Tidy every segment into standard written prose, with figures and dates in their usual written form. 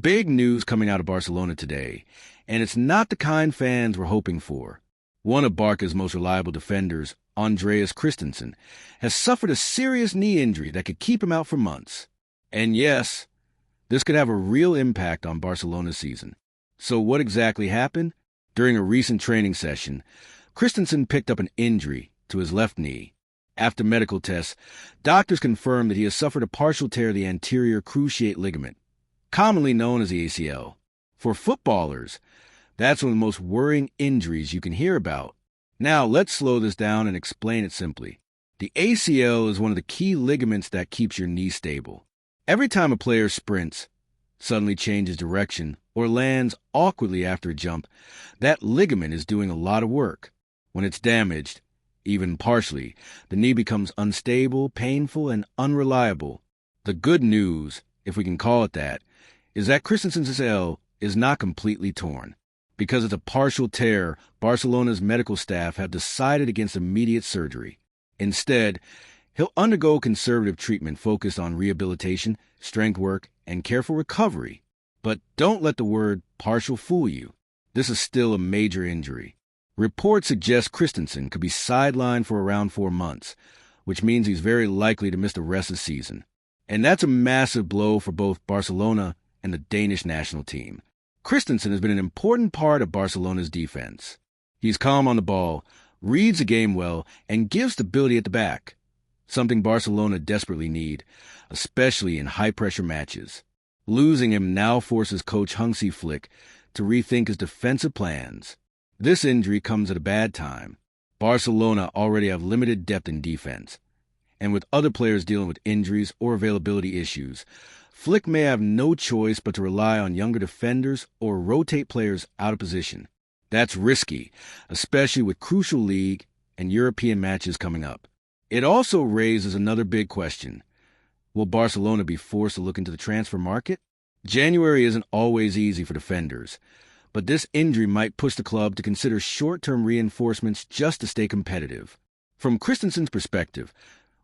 Big news coming out of Barcelona today, and it's not the kind fans were hoping for. One of Barca's most reliable defenders, Andreas Christensen, has suffered a serious knee injury that could keep him out for months. And yes, this could have a real impact on Barcelona's season. So what exactly happened? During a recent training session, Christensen picked up an injury to his left knee. After medical tests, doctors confirmed that he has suffered a partial tear of the anterior cruciate ligament, commonly known as the ACL. For footballers, that's one of the most worrying injuries you can hear about. Now, let's slow this down and explain it simply. The ACL is one of the key ligaments that keeps your knee stable. Every time a player sprints, suddenly changes direction, or lands awkwardly after a jump, that ligament is doing a lot of work. When it's damaged, even partially, the knee becomes unstable, painful, and unreliable. The good news, if we can call it that, is that Christensen's ACL is not completely torn. Because it's a partial tear, Barcelona's medical staff have decided against immediate surgery. Instead, he'll undergo conservative treatment focused on rehabilitation, strength work, and careful recovery. But don't let the word partial fool you. This is still a major injury. Reports suggest Christensen could be sidelined for around 4 months, which means he's very likely to miss the rest of the season. And that's a massive blow for both Barcelona and the Danish national team. Christensen has been an important part of Barcelona's defense. He's calm on the ball, reads the game well, and gives stability at the back, something Barcelona desperately need, especially in high-pressure matches. Losing him now forces coach Hansi Flick to rethink his defensive plans. This injury comes at a bad time. Barcelona already have limited depth in defense, and with other players dealing with injuries or availability issues, Flick may have no choice but to rely on younger defenders or rotate players out of position. That's risky, especially with crucial league and European matches coming up. It also raises another big question. Will Barcelona be forced to look into the transfer market? January isn't always easy for defenders, but this injury might push the club to consider short-term reinforcements just to stay competitive. From Christensen's perspective,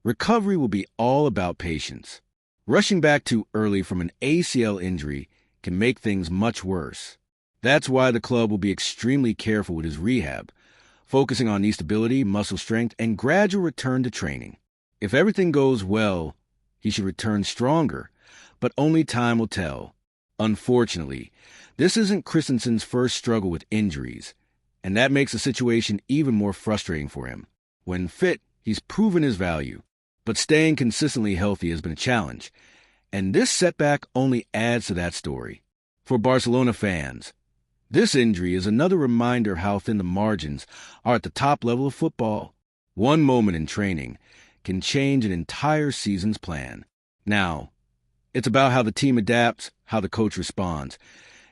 recovery will be all about patience. Rushing back too early from an ACL injury can make things much worse. That's why the club will be extremely careful with his rehab, focusing on knee stability, muscle strength, and gradual return to training. If everything goes well, he should return stronger, but only time will tell. Unfortunately, this isn't Christensen's first struggle with injuries, and that makes the situation even more frustrating for him. When fit, he's proven his value. But staying consistently healthy has been a challenge, and this setback only adds to that story. For Barcelona fans, this injury is another reminder of how thin the margins are at the top level of football. One moment in training can change an entire season's plan. Now, it's about how the team adapts, how the coach responds,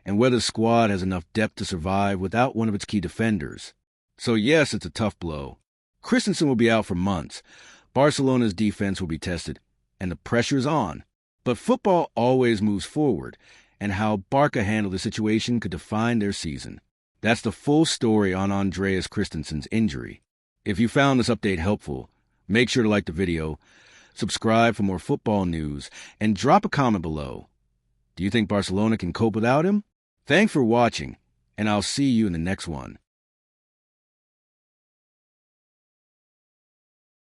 and whether the squad has enough depth to survive without one of its key defenders. So yes, it's a tough blow. Christensen will be out for months. Barcelona's defense will be tested, and the pressure is on. But football always moves forward, and how Barca handled the situation could define their season. That's the full story on Andreas Christensen's injury. If you found this update helpful, make sure to like the video, subscribe for more football news, and drop a comment below. Do you think Barcelona can cope without him? Thanks for watching, and I'll see you in the next one.